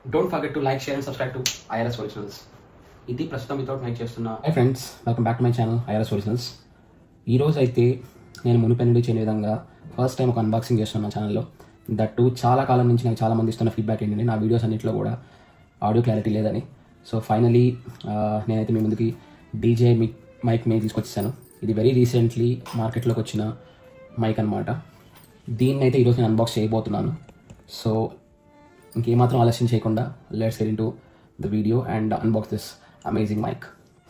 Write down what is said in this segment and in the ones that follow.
Don't forget to like, share and subscribe to IRS Originals. ఇది ప్రస్తుతం without mike చేస్తున్న hi friends, welcome back to my channel IRS Originals. ఈ రోజు అయితే నేను మునుపెన్నడూ చేయని విధంగా ఫస్ట్ టైం ఒక అన్బాక్సింగ్ చేస్తున్నాను నా ఛానల్లో. దట్టు చాలా కాలం నుంచి నాకు చాలా మంది ఇస్తున్న ఫీడ్బ్యాక్ ఏంటంటే నా వీడియోస్ అన్నింటిలో కూడా ఆడియో క్లారిటీ లేదని. సో ఫైనలీ నేనైతే మీ ముందుకి DJI మైక్ని తీసుకొచ్చేసాను. ఇది వెరీ రీసెంట్లీ మార్కెట్లోకి వచ్చిన మైక్ అనమాట. దీన్ని అయితే ఈరోజు నేను అన్బాక్స్ చేయబోతున్నాను. సో ఇంకేమాత్రం ఆలస్యం చేయకుండా let's get into the video and unbox this amazing mic.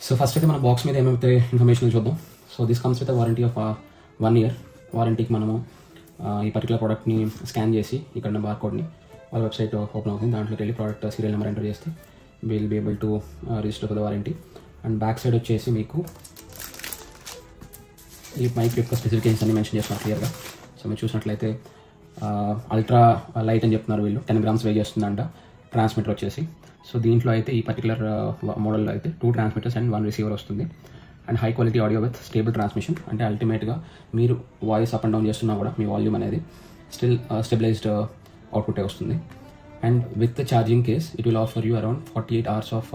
So first అయితే మన బాక్స్ మీద ఏమైతే ఇన్ఫర్మేషన్ చూద్దాం. So this comes with warranty of 1 year వారంటీకి మనము ఈ పర్టికులర్ ప్రోడక్ట్ని స్కాన్ చేసి ఇక్కడ బార్కోడ్ని వాళ్ళ వెబ్సైట్ ఓపెన్ అవుతుంది. దాంట్లోకి వెళ్ళి ప్రోడక్ట్ సీరియల్ నెంబర్ ఎంటర్ చేస్తే will be able to register for the warranty. And back side వచ్చేసి మీకు ఈ మైక్ యొక్క స్పెసిఫికేషన్స్ అన్ని మెన్షన్ చేస్తున్నారు క్లియర్గా. సో మీరు చూసినట్లయితే అల్ట్రా లైట్ అని చెప్తున్నారు వీళ్ళు. 10 grams వెయిట్ చేస్తుందంట ట్రాన్స్మిటర్ వచ్చేసి. సో దీంట్లో అయితే ఈ పర్టికులర్ మోడల్లో అయితే 2 transmitters అండ్ 1 receiver వస్తుంది. And high quality audio with stable transmission. అంటే అల్టిమేట్గా మీరు వాయిస్ అప్ అండ్ డౌన్ చేస్తున్నా కూడా మీ వాల్యూమ్ అనేది స్టిల్ స్టెబిలైజ్డ్ అవుట్పుటే వస్తుంది. And with charging case it will offer you around 48 hours of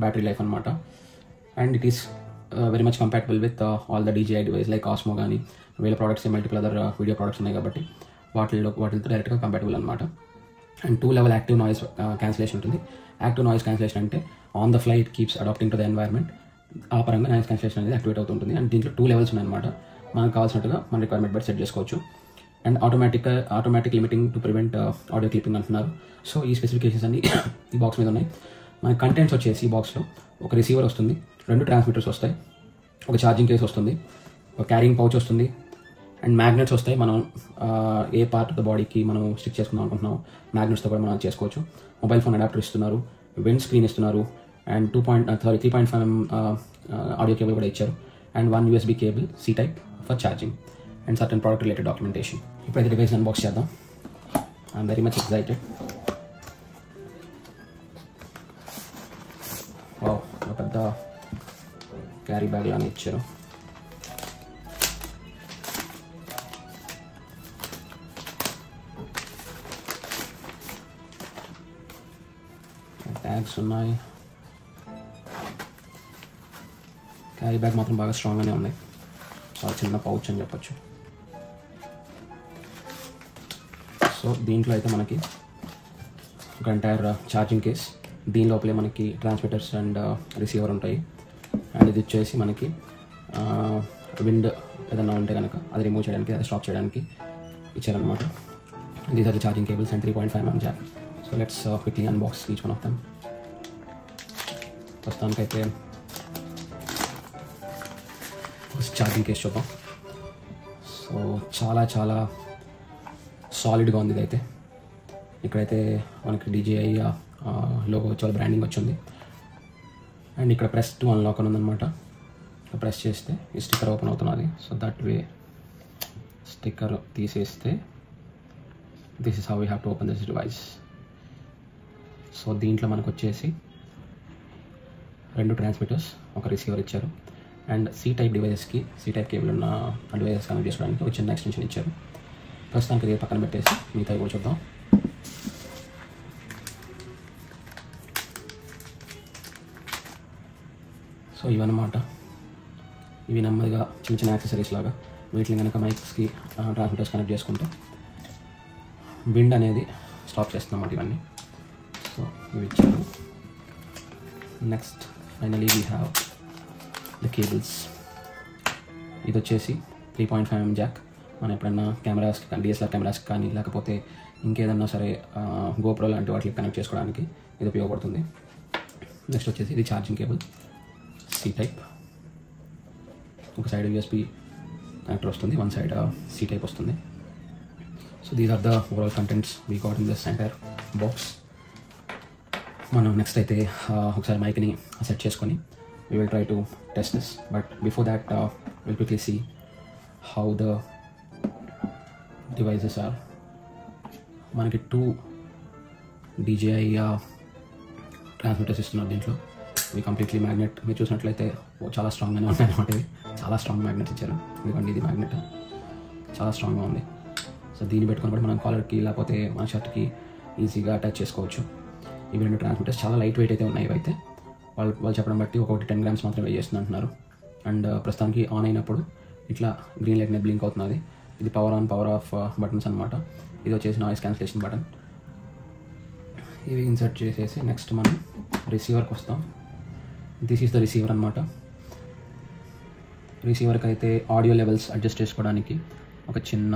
battery life అనమాట. And it is very much compatible with all the DJI device like Osmo కానీ వీళ్ళ products multiple other video products ఉన్నాయి కాబట్టి వాటితో డైరెక్ట్గా compatible అనమాట. And 2 level active noise cancellation ఉంటుంది. Active noise cancellation అంటే on the fly it keeps adapting to the environment. ఆ పరంగా నాయిస్ క్యాన్సిలేషన్ అనేది యాక్టివేట్ అవుతుంటుంది. అండ్ దీంట్లో 2 levels ఉన్నాయన్నమాట. మనకు కావాల్సినట్టుగా మన రిక్వైర్మెంట్ బట్టి సెట్ చేసుకోవచ్చు. And automatic limiting to prevent audio clipping అంటున్నారు. సో ఈ స్పెసిఫికేషన్స్ అన్ని ఈ బాక్స్ మీద ఉన్నాయి. మన కంటెంట్స్ వచ్చేసి ఈ బాక్స్లో ఒక రిసీవర్ వస్తుంది, 2 transmitters వస్తాయి, ఒక ఛార్జింగ్ కేస్ వస్తుంది, ఒక క్యారింగ్ పౌచ్ వస్తుంది, అండ్ మ్యాగ్నెట్స్ వస్తాయి. మనం ఏ పార్ట్ ఆఫ్ ద బాడీకి మనం స్టిక్ చేసుకుందాం అనుకుంటున్నాం మ్యాగ్నెట్స్తో కూడా మనం చేసుకోవచ్చు. మొబైల్ ఫోన్ అడాప్టర్ ఇస్తున్నారు, విండ్ స్క్రీన్ ఇస్తున్నారు, అండ్ 3.5mm ఆడియో కేబుల్ కూడా ఇచ్చారు. And 1 USB cable C type for charging and certain product related documentation. ఇప్పుడైతే డివైస్ అన్బాక్స్ చేద్దాం. I'm very much excited. ఒక పెద్ద క్యారీ బ్యాగ్ లాగా ఇచ్చారు. ట్యాగ్స్ ఉన్నాయి. క్యారీ బ్యాగ్ మాత్రం బాగా స్ట్రాంగ్గానే ఉన్నాయి. చాలా చిన్న పౌచ్ అని చెప్పచ్చు. సో దీంట్లో అయితే మనకి ఒక ఎంటైర్ ఛార్జింగ్ కేస్, దీని లోపలే మనకి ట్రాన్స్మిటర్స్ అండ్ రిసీవర్ ఉంటాయి. అండ్ ఇది వచ్చేసి మనకి విండ్ ఏదన్నా ఉంటే కనుక అది రిమూవ్ చేయడానికి, అది స్టాప్ చేయడానికి ఇచ్చారనమాట. These are the charging cables and 3.5mm jack. So let's quickly unbox each one of them. ప్రస్తుతానికైతే ఛార్జింగ్ కేస్ చూద్దాం. సో చాలా చాలా సాలిడ్గా ఉంది ఇదైతే. ఇక్కడైతే మనకి DJI లోగో వచ్చి వాళ్ళ బ్రాండింగ్ వచ్చింది. అండ్ ఇక్కడ ప్రెస్ టు అన్లాక్ అని ఉందన్నమాట. ప్రెస్ చేస్తే ఈ స్టిక్కర్ ఓపెన్ అవుతున్నది. సో దట్ వే స్టిక్కర్ తీసేస్తే this is how we have to open this device. So దీంట్లో మనకు వచ్చేసి 2 transmitters, ఒక రిసీవర్ ఇచ్చారు. And C type డివైజెస్కి C type cable ఉన్న డివైజెస్ కనెక్ట్ చేసుకోవడానికి ఒక చిన్న ఎక్స్టెన్షన్ ఇచ్చారు. ప్రస్తుతానికి ఇది పక్కన పెట్టేసి మిగతా కూడా చూద్దాం. సో ఇవన్నమాట. ఇవి నెమ్మదిగా చిన్న చిన్న యాక్సెసరీస్ లాగా వీటిని కనుక మైక్స్కి ట్రాన్స్మిటర్స్ కనెక్ట్ చేసుకుంటే విండ్ అనేది స్టాప్ చేస్తున్నమాట ఇవన్నీ. సో ఇవి ఇచ్చారు. Next finally we have the cables. ఇది వచ్చేసి 3.5mm jack. మనం ఎప్పుడన్నా కెమెరాస్కి కానీ DSLR కెమెరాస్కి కానీ లేకపోతే ఇంకేదన్నా సరే GoPro లాంటి వాటికి కనెక్ట్ చేసుకోవడానికి ఇది ఉపయోగపడుతుంది. నెక్స్ట్ వచ్చేసి ఇది ఛార్జింగ్ కేబుల్ C type. ఒక సైడ్ USB కనెక్టర్ వస్తుంది, వన్ సైడ్ C type వస్తుంది. So these are the overall contents we got in this entire box. మనం నెక్స్ట్ అయితే ఒకసారి మైక్ని సెట్ చేసుకొని we will try to test this, but before that we'll quickly see how the devices are. మనకి 2 DJI transmitters ఇస్తున్నారు దీంట్లో. ఇవి completely magnet. మీరు చూసినట్లయితే చాలా స్ట్రాంగ్గానే ఉన్నాయి అనమాట. ఇవి చాలా స్ట్రాంగ్ మ్యాగ్నెట్స్ ఇచ్చారు. ఎందుకంటే ఇది మ్యాగ్నెట్ చాలా స్ట్రాంగ్గా ఉంది. సో దీన్ని పెట్టుకొని కూడా మనం కాలర్కి లేకపోతే మన షర్ట్కి ఈజీగా అటాచ్ చేసుకోవచ్చు. ఇవి 2 ట్రాన్స్మిటర్స్ చాలా లైట్ వెయిట్ అయితే ఉన్నాయి. ఇవైతే వాళ్ళు చెప్పడం బట్టి ఒక్కొక్కటి 10 grams మాత్రం వెయిట్ చేస్తుంది అంటున్నారు. అండ్ ప్రస్తుతానికి ఆన్ అయినప్పుడు ఇట్లా గ్రీన్ లైట్ అనేది బ్లింక్ అవుతున్నది. ఇది power on power of buttons అనమాట. ఇది వచ్చేసి నాయిస్ క్యాన్సిలేషన్ బటన్. ఇవి ఇన్సర్ట్ చేసేసి నెక్స్ట్ మనం రిసీవర్కి వస్తాం. దిస్ ఈస్ ద రిసీవర్ అనమాట. రిసీవర్కి అయితే ఆడియో లెవెల్స్ అడ్జస్ట్ చేసుకోవడానికి ఒక చిన్న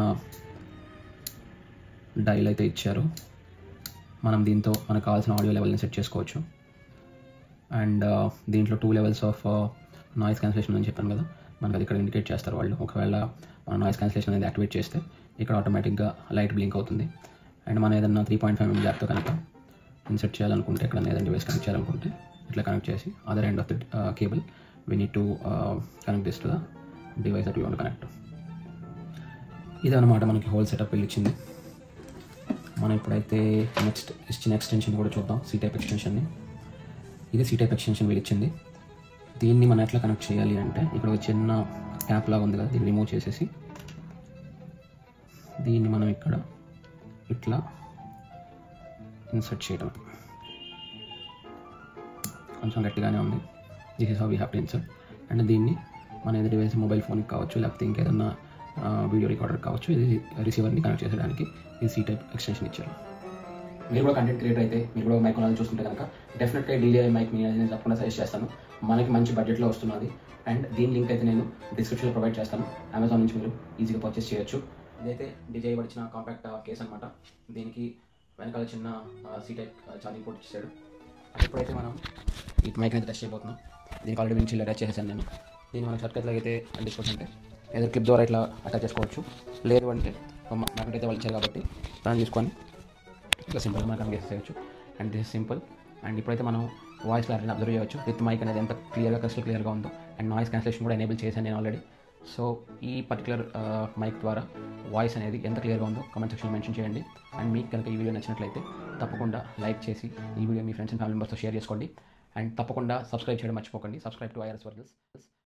డైల్ అయితే ఇచ్చారు. మనం దీంతో మనకు కావాల్సిన ఆడియో లెవెల్ని సెట్ చేసుకోవచ్చు. అండ్ దీంట్లో 2 levels ఆఫ్ నాయిస్ క్యాన్సిలేషన్ అని చెప్పాను కదా, మనకు అది ఇక్కడ ఇండికేట్ చేస్తారు వాళ్ళు. ఒకవేళ నాయిస్ క్యాన్సిలేషన్ అనేది యాక్టివేట్ చేస్తే ఇక్కడ ఆటోమేటిక్గా లైట్ బ్లింక్ అవుతుంది. అండ్ మనం ఏదన్నా 3.5 mm జాక్తో కనుక ఇన్సర్ట్ చేయాలనుకుంటే, ఎక్కడ ఏదైనా డివైస్ కనెక్ట్ చేయాలనుకుంటే ఇట్లా కనెక్ట్ చేసి other end of the cable we need to connect this to the device that you want connect. ఇదన్నమాట మనకి హోల్ సెటప్ వీళ్ళు ఇచ్చింది. మనం ఇప్పుడైతే నెక్స్ట్ ఇచ్చిన ఎక్స్టెన్షన్ కూడా చూద్దాం, సి టైప్ ఎక్స్టెన్షన్ని. ఇది సి టైప్ ఎక్స్టెన్షన్ వీళ్ళు ఇచ్చింది. దీన్ని మనం ఎట్లా కనెక్ట్ చేయాలి అంటే, ఇక్కడ ఒక చిన్న ట్యాప్ లాగా ఉంది కదా, దీన్ని రిమూవ్ చేసేసి దీన్ని మనం ఇక్కడ ఇట్లా ఇన్సర్ట్ చేయడం. కొంచెం గట్టిగానే ఉంది. This is how we have to insert. And దీన్ని మన ఏదో డివైస్ మొబైల్ ఫోన్కి కావచ్చు, లేకపోతే ఇంకేదన్నా వీడియో రికార్డర్ కావచ్చు, ఇది రిసీవర్ని కనెక్ట్ చేసేయడానికి ఈ సి టైప్ ఎక్స్టెన్షన్ ఇచ్చారు. మీరు కూడా కంటెంట్ క్రియేటర్ అయితే, మీరు కూడా మైక్ కొనాలని చూస్తుంటే కనుక డెఫినెట్గా DJI మైక్ నేను తప్పకుండా సజెస్ట్ చేస్తాను. మనకి మంచి బడ్జెట్లో వస్తున్నది. అండ్ దీని లింక్ అయితే నేను డిస్క్రిప్షన్లో ప్రొవైడ్ చేస్తాను. అమెజాన్ నుంచి మీరు ఈజీగా పర్చేస్ చేయొచ్చు. ఇదైతే DJI వచ్చిన కాంపాక్ట్ కేస్ అనమాట. దీనికి వెనకాల చిన్న సి టైప్ ఛార్జింగ్ పోర్ట్ ఇచ్చాడు. ఇప్పుడైతే మనం ఈ మైక్ అయితే టెస్ట్ చేయబోతున్నాం. దీనికి ఆల్రెడీ నుంచి అటాచ్ చేసేసాను నేను. దీన్ని మనం షర్ట్ అయితే అందించుకుంటే ఏదో క్లిప్ ద్వారా ఇట్లా అటాచ్ చేసుకోవచ్చు. లేదు అంటే మ్యాగ్నెట్ అయితే వాళ్ళు ఇచ్చారు కాబట్టి దాన్ని తీసుకొని ఇట్లా సింపుల్గా మనం కనెక్ట్ చేసేయచ్చు. And this simple. అండ్ ఇప్పుడైతే మనం వాయిస్ క్లారిటీని అబ్జర్వ్ చేయవచ్చు. విత్ మైక్ అనేది ఎంత క్రిస్టల్ క్లియర్గా ఉందో. అండ్ నాయిస్ క్యాన్సిలేషన్ కూడా ఎనేబుల్ చేశాను నేను ఆల్రెడీ. సో ఈ పర్టికులర్ మైక్ ద్వారా వాయిస్ అనేది ఎంత క్లియర్గా ఉందో కామెంట్ సెక్షన్లో మెన్షన్ చేయండి. అండ్ మీకు కనుక ఈ వీడియో నచ్చినట్లయితే తప్పకుండా లైక్ చేసి ఈ video me friends and family మెంబర్స్తో షేర్ చేసుకోండి. అండ్ తప్పకుండా సబ్స్క్రైబ్ చేయడం మర్చిపోకండి. Subscribe to IRS Virgils.